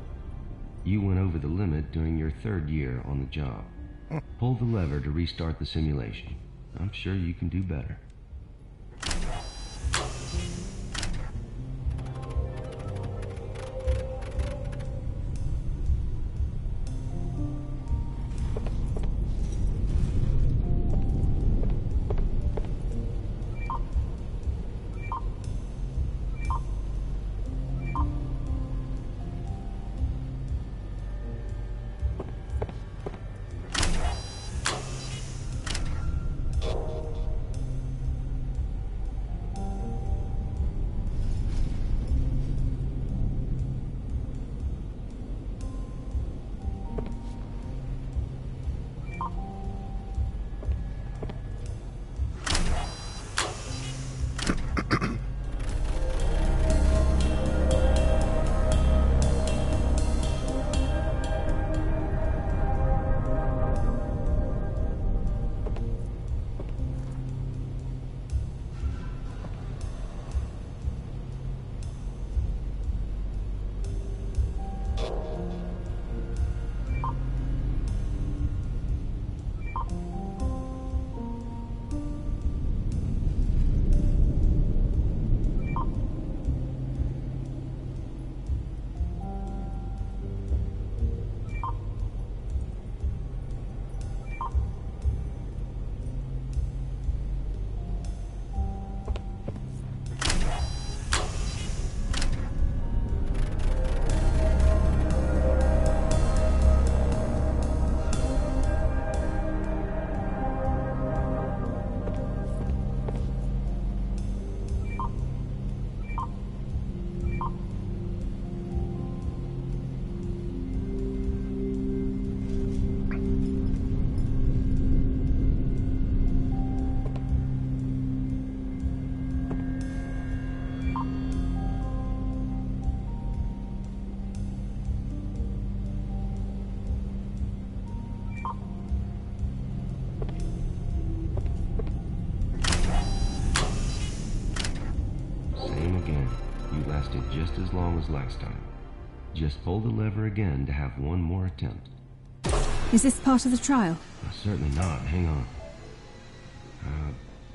You went over the limit during your third year on the job. Pull the lever to restart the simulation. I'm sure you can do better. lasted just as long as last time. Just pull the lever again to have one more attempt. Is this part of the trial? Certainly not. Hang on.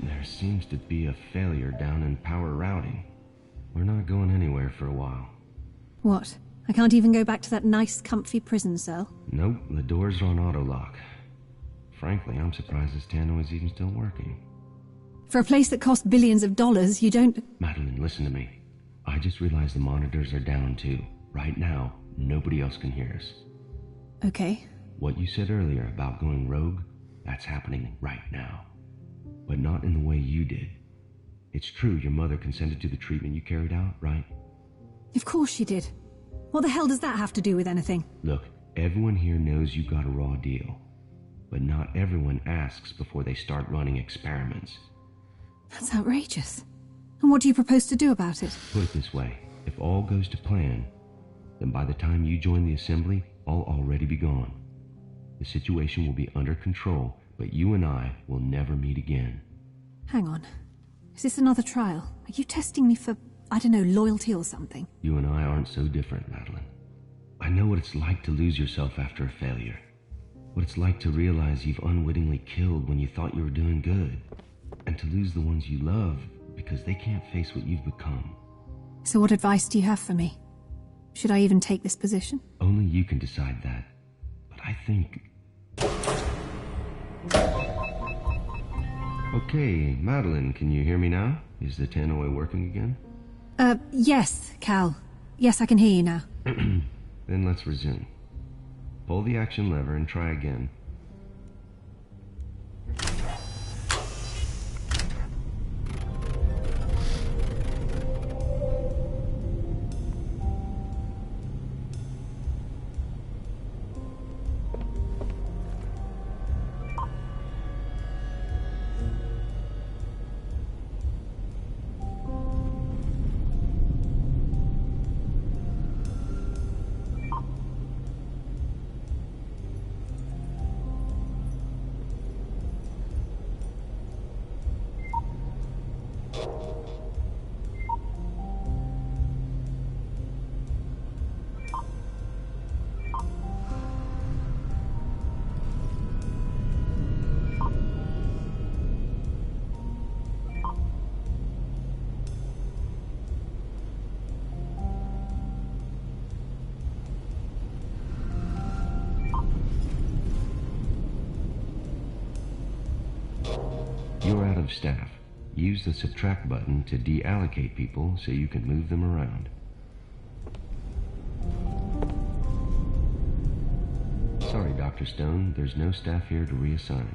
There seems to be a failure down in power routing. We're not going anywhere for a while. What? I can't even go back to that nice, comfy prison cell? Nope, the doors are on auto-lock. Frankly, I'm surprised this tannoy is even still working. For a place that costs billions of dollars, you don't... Madeline, listen to me. I just realized the monitors are down too. Right now, nobody else can hear us. Okay. What you said earlier about going rogue, that's happening right now. But not in the way you did. It's true your mother consented to the treatment you carried out, right? Of course she did. What the hell does that have to do with anything? Look, everyone here knows you got a raw deal. But not everyone asks before they start running experiments. That's outrageous. And what do you propose to do about it? Put it this way, if all goes to plan, then by the time you join the assembly, I'll already be gone. The situation will be under control, but you and I will never meet again. Hang on. Is this another trial? Are you testing me for, I don't know, loyalty or something? You and I aren't so different, Madeline. I know what it's like to lose yourself after a failure. What it's like to realize you've unwittingly killed when you thought you were doing good. And to lose the ones you love because they can't face what you've become. So what advice do you have for me? Should I even take this position? Only you can decide that. But I think... Okay, Madeline, can you hear me now? Is the tannoy working again? Yes, Cal. Yes, I can hear you now. Then let's resume. Pull the action lever and try again. You're out of staff. Use the subtract button to deallocate people so you can move them around. Sorry, Dr. Stone, there's no staff here to reassign.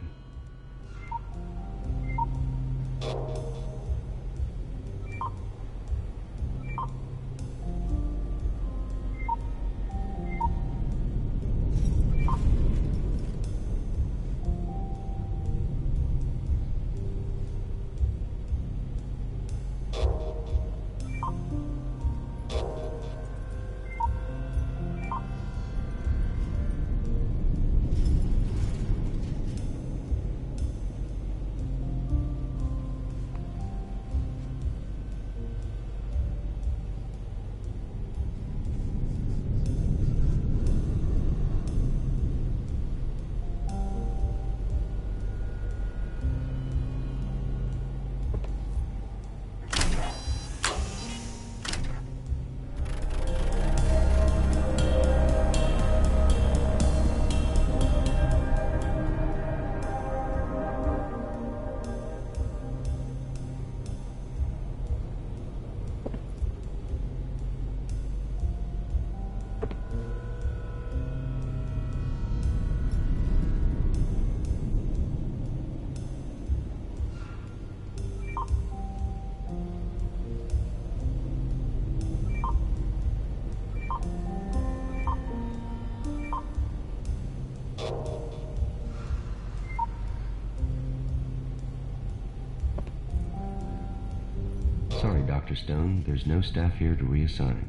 Sorry, Dr. Stone, there's no staff here to reassign.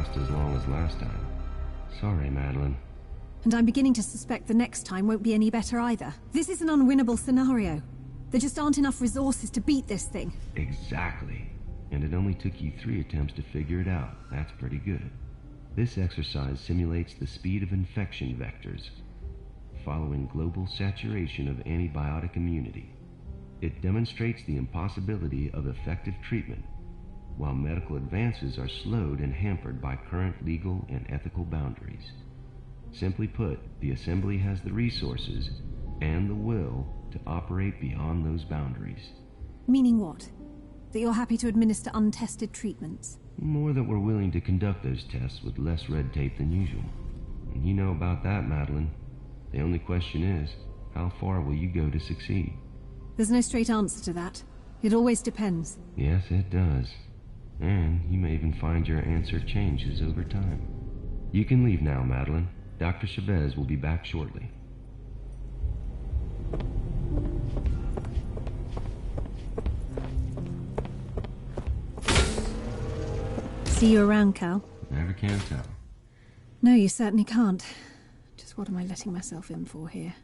last as long as last time. Sorry, Madeline. And I'm beginning to suspect the next time won't be any better either. This is an unwinnable scenario. There just aren't enough resources to beat this thing. Exactly. And it only took you 3 attempts to figure it out. That's pretty good. This exercise simulates the speed of infection vectors, following global saturation of antibiotic immunity. It demonstrates the impossibility of effective treatment, while medical advances are slowed and hampered by current legal and ethical boundaries. Simply put, the Assembly has the resources and the will to operate beyond those boundaries. Meaning what? That you're happy to administer untested treatments? More that we're willing to conduct those tests with less red tape than usual. And you know about that, Madeline. The only question is, how far will you go to succeed? There's no straight answer to that. It always depends. Yes, it does. And you may even find your answer changes over time. You can leave now, Madeline. Dr. Chavez will be back shortly. See you around, Cal. Never can tell. No, you certainly can't. Just what am I letting myself in for here?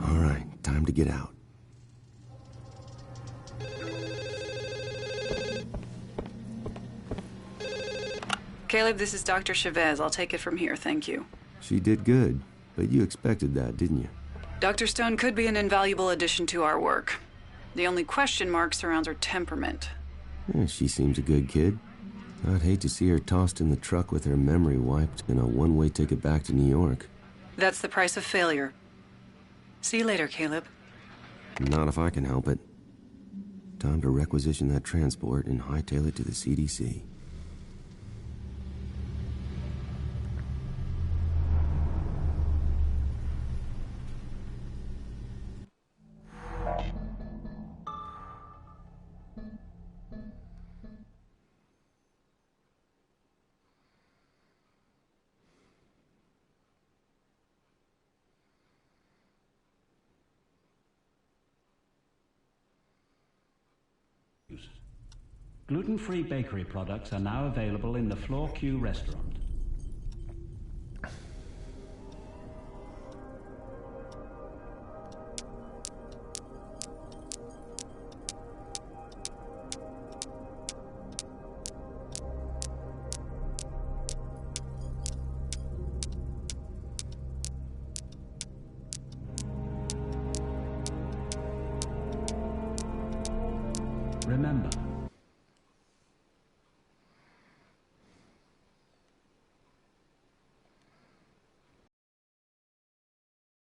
All right, time to get out. Caleb, this is Dr. Chavez. I'll take it from here, thank you. She did good, but you expected that, didn't you? Dr. Stone could be an invaluable addition to our work. The only question mark surrounds her temperament. Yeah, she seems a good kid. I'd hate to see her tossed in the truck with her memory wiped and a one-way ticket back to New York. That's the price of failure. See you later, Caleb. Not if I can help it. Time to requisition that transport and hightail it to the CDC. Gluten-free bakery products are now available in the Floor Q restaurant. Remember,